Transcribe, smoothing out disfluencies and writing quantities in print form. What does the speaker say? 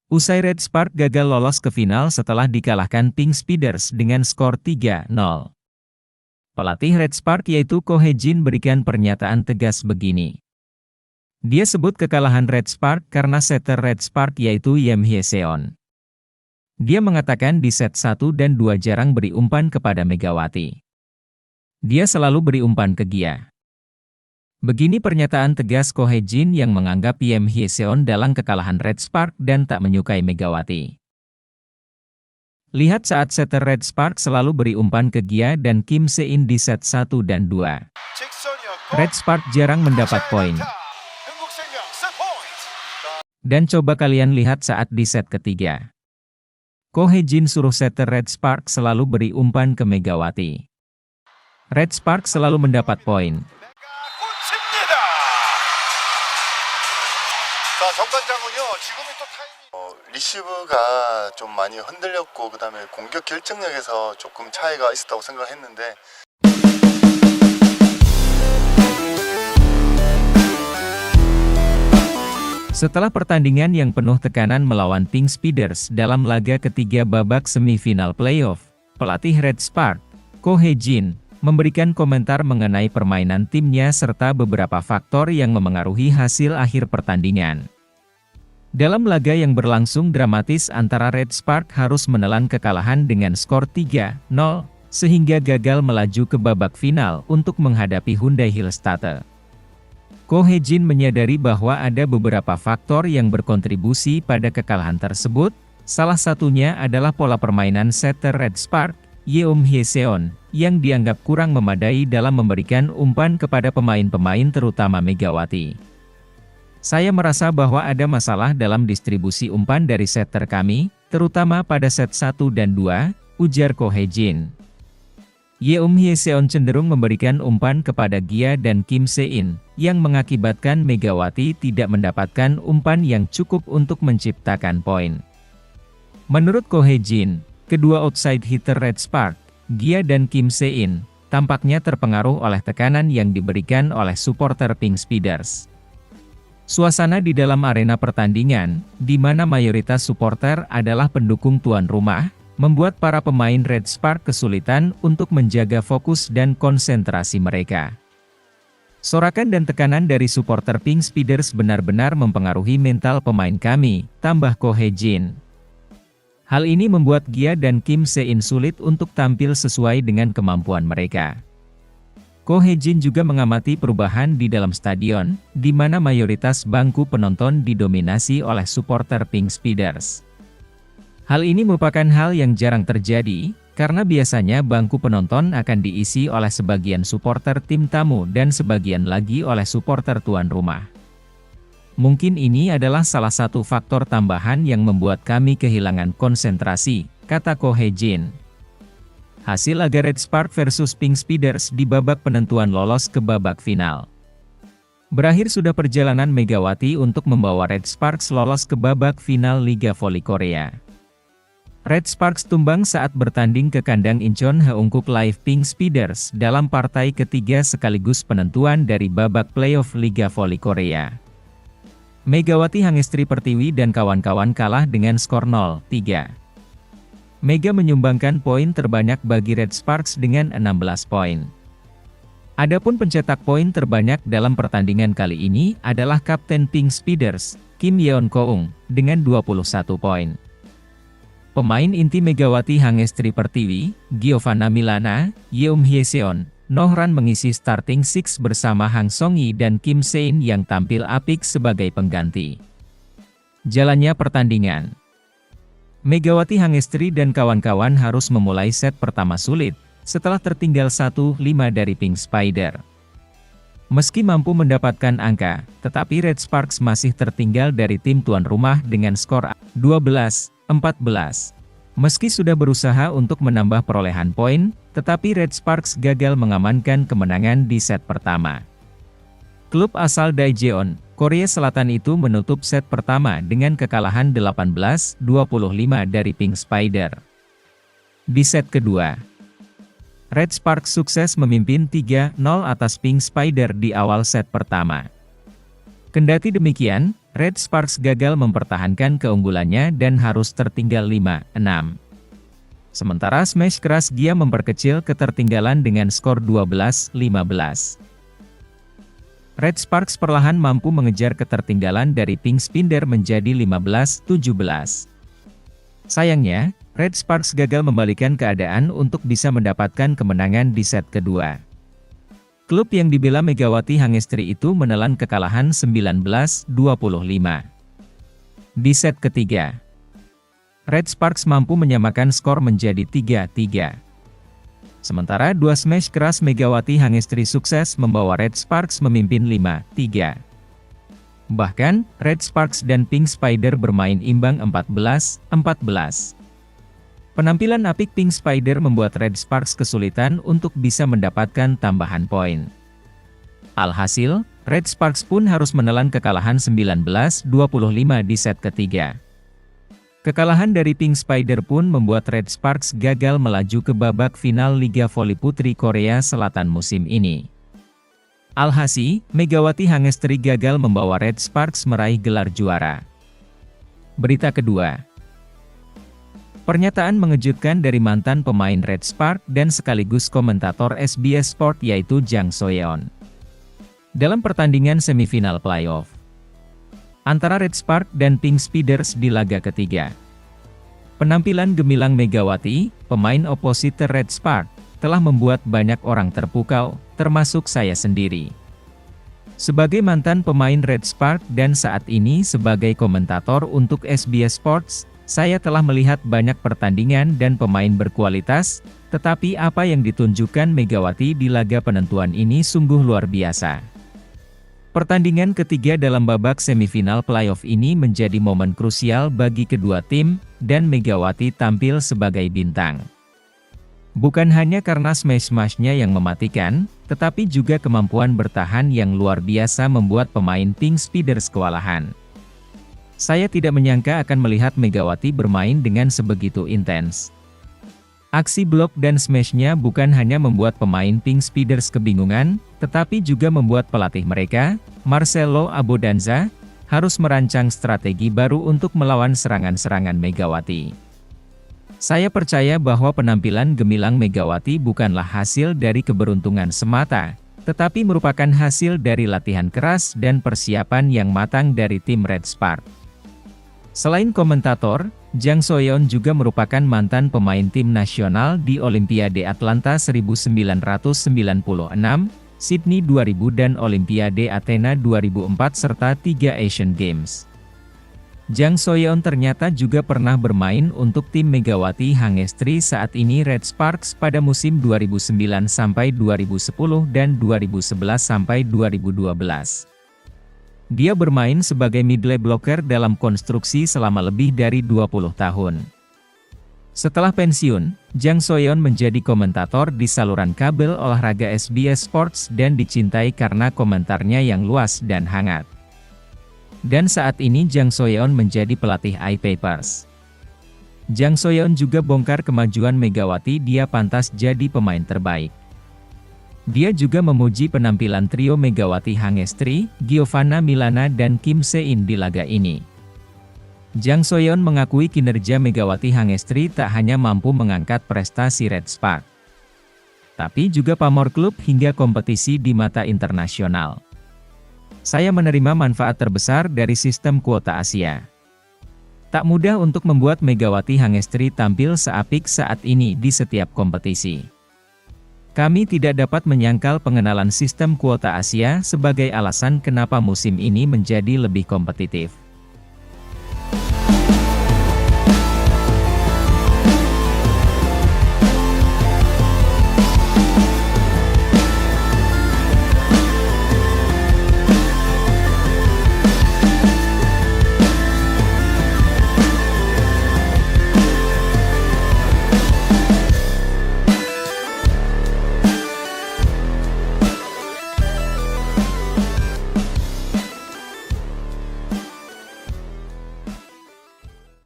Usai Red Spark gagal lolos ke final setelah dikalahkan Pink Speeders dengan skor 3-0. Pelatih Red Spark yaitu Ko Hye-jin berikan pernyataan tegas begini. Dia sebut kekalahan Red Spark karena setter Red Spark yaitu Yim Hye-seon. Dia mengatakan di set 1 dan 2 jarang beri umpan kepada Megawati. Dia selalu beri umpan ke Gia. Begini pernyataan tegas Ko Hye-jin yang menganggap Yim Hye-seon dalam kekalahan Red Spark dan tak menyukai Megawati. Lihat saat setter Red Spark selalu beri umpan ke Gia dan Kim Se-in di set 1 dan 2. Red Spark jarang mendapat poin. Dan coba kalian lihat saat di set ketiga. Ko Hye-jin suruh setter Red Spark selalu beri umpan ke Megawati. Red Spark selalu mendapat poin. 리시브가 좀 많이 흔들렸고 그다음에 공격 결정력에서 조금 차이가 있었다고 생각했는데 Setelah pertandingan yang penuh tekanan melawan Pink Speeders dalam laga ketiga babak semifinal playoff, pelatih Red Spark, Ko Hye-jin, memberikan komentar mengenai permainan timnya serta beberapa faktor yang memengaruhi hasil akhir pertandingan. Dalam laga yang berlangsung dramatis antara Red Spark harus menelan kekalahan dengan skor 3-0, sehingga gagal melaju ke babak final untuk menghadapi Hyundai Hillstatter. Ko Hye-jin menyadari bahwa ada beberapa faktor yang berkontribusi pada kekalahan tersebut, salah satunya adalah pola permainan setter Red Spark, Yim Hye-seon, yang dianggap kurang memadai dalam memberikan umpan kepada pemain-pemain terutama Megawati. Saya merasa bahwa ada masalah dalam distribusi umpan dari setter kami, terutama pada set 1 dan 2, ujar Ko Hye-jin. Yim Hye-seon cenderung memberikan umpan kepada Gia dan Kim Se-in, yang mengakibatkan Megawati tidak mendapatkan umpan yang cukup untuk menciptakan poin. Menurut Ko Hye-jin, kedua outside hitter Red Spark, Gia dan Kim Se-in, tampaknya terpengaruh oleh tekanan yang diberikan oleh supporter Pink Speeders. Suasana di dalam arena pertandingan, di mana mayoritas supporter adalah pendukung tuan rumah, membuat para pemain Red Spark kesulitan untuk menjaga fokus dan konsentrasi mereka. Sorakan dan tekanan dari supporter Pink Speeders benar-benar mempengaruhi mental pemain kami, tambah Ko Hye-jin. Hal ini membuat Gia dan Kim Se-in sulit untuk tampil sesuai dengan kemampuan mereka. Ko Hye-jin juga mengamati perubahan di dalam stadion, di mana mayoritas bangku penonton didominasi oleh supporter Pink Speeders. Hal ini merupakan hal yang jarang terjadi, karena biasanya bangku penonton akan diisi oleh sebagian supporter tim tamu dan sebagian lagi oleh supporter tuan rumah. Mungkin ini adalah salah satu faktor tambahan yang membuat kami kehilangan konsentrasi, kata Ko Hye-jin. Hasil laga Red Spark versus Pink Speeders di babak penentuan lolos ke babak final. Berakhir sudah perjalanan Megawati untuk membawa Red Sparks lolos ke babak final Liga Voli Korea. Red Sparks tumbang saat bertanding ke kandang Incheon Haeungguk Live Pink Speeders dalam partai ketiga sekaligus penentuan dari babak playoff Liga Voli Korea. Megawati Hangestri Pertiwi dan kawan-kawan kalah dengan skor 0-3. Mega menyumbangkan poin terbanyak bagi Red Sparks dengan 16 poin. Adapun pencetak poin terbanyak dalam pertandingan kali ini adalah Kapten Pink Speeders, Kim Yeon-keung, dengan 21 poin. Pemain inti Megawati Hangestri Pertiwi, Giovanna Milana, Yim Hye-seon, Nohran mengisi starting six bersama Hang Song-yi dan Kim Se-in yang tampil apik sebagai pengganti. Jalannya pertandingan. Megawati Hangestri dan kawan-kawan harus memulai set pertama sulit, setelah tertinggal 1-5 dari Pink Spider. Meski mampu mendapatkan angka, tetapi Red Sparks masih tertinggal dari tim tuan rumah dengan skor 12-14. Meski sudah berusaha untuk menambah perolehan poin, tetapi Red Sparks gagal mengamankan kemenangan di set pertama. Klub asal Daejeon, Korea Selatan itu menutup set pertama dengan kekalahan 18-25 dari Pink Spider. Di set kedua, Red Sparks sukses memimpin 3-0 atas Pink Spider di awal set pertama. Kendati demikian, Red Sparks gagal mempertahankan keunggulannya dan harus tertinggal 5-6. Sementara smash keras Gia memperkecil ketertinggalan dengan skor 12-15. Red Sparks perlahan mampu mengejar ketertinggalan dari Pink Spinder menjadi 15-17. Sayangnya, Red Sparks gagal membalikan keadaan untuk bisa mendapatkan kemenangan di set kedua. Klub yang dibela Megawati Hangestri itu menelan kekalahan 19-25. Di set ketiga, Red Sparks mampu menyamakan skor menjadi 3-3. Sementara dua smash keras Megawati Hangestri sukses membawa Red Sparks memimpin 5-3. Bahkan, Red Sparks dan Pink Spider bermain imbang 14-14. Penampilan apik Pink Spider membuat Red Sparks kesulitan untuk bisa mendapatkan tambahan poin. Alhasil, Red Sparks pun harus menelan kekalahan 19-25 di set ketiga. Kekalahan dari Pink Spider pun membuat Red Sparks gagal melaju ke babak final Liga Voli Putri Korea Selatan musim ini. Alhasil, Megawati Hangestri gagal membawa Red Sparks meraih gelar juara. Berita kedua. Pernyataan mengejutkan dari mantan pemain Red Sparks dan sekaligus komentator SBS Sport yaitu Jang Soyeon. Dalam pertandingan semifinal playoff antara Red Sparks dan Pink Spiders di laga ketiga, penampilan gemilang Megawati, pemain oposite Red Sparks, telah membuat banyak orang terpukau, termasuk saya sendiri. Sebagai mantan pemain Red Sparks dan saat ini sebagai komentator untuk SBS Sports, saya telah melihat banyak pertandingan dan pemain berkualitas, tetapi apa yang ditunjukkan Megawati di laga penentuan ini sungguh luar biasa. Pertandingan ketiga dalam babak semifinal playoff ini menjadi momen krusial bagi kedua tim, dan Megawati tampil sebagai bintang. Bukan hanya karena smash-smashnya yang mematikan, tetapi juga kemampuan bertahan yang luar biasa membuat pemain Pink Spiders kewalahan. Saya tidak menyangka akan melihat Megawati bermain dengan sebegitu intens. Aksi blok dan smashnya bukan hanya membuat pemain Pink Spiders kebingungan, tetapi juga membuat pelatih mereka, Marcelo Abodanza, harus merancang strategi baru untuk melawan serangan-serangan Megawati. Saya percaya bahwa penampilan gemilang Megawati bukanlah hasil dari keberuntungan semata, tetapi merupakan hasil dari latihan keras dan persiapan yang matang dari tim Red Sparks. Selain komentator, Jang Soyeon juga merupakan mantan pemain tim nasional di Olimpiade Atlanta 1996, Sydney 2000 dan Olimpiade Athena 2004 serta 3 Asian Games. Jang Soyeon ternyata juga pernah bermain untuk tim Megawati Hangestri saat ini Red Sparks pada musim 2009-2010 dan 2011-2012. Dia bermain sebagai middle blocker dalam konstruksi selama lebih dari 20 tahun. Setelah pensiun, Jang Soyeon menjadi komentator di saluran kabel olahraga SBS Sports dan dicintai karena komentarnya yang luas dan hangat. Dan saat ini Jang Soyeon menjadi pelatih iPapers. Jang Soyeon juga bongkar kemajuan Megawati, dia pantas jadi pemain terbaik. Dia juga memuji penampilan trio Megawati Hangestri, Giovanna Milana dan Kim Se-in di laga ini. Jang Soyeon mengakui kinerja Megawati Hangestri tak hanya mampu mengangkat prestasi Red Sparks, tapi juga pamor klub hingga kompetisi di mata internasional. Saya menerima manfaat terbesar dari sistem kuota Asia. Tak mudah untuk membuat Megawati Hangestri tampil seapik saat ini di setiap kompetisi. Kami tidak dapat menyangkal pengenalan sistem kuota Asia sebagai alasan kenapa musim ini menjadi lebih kompetitif.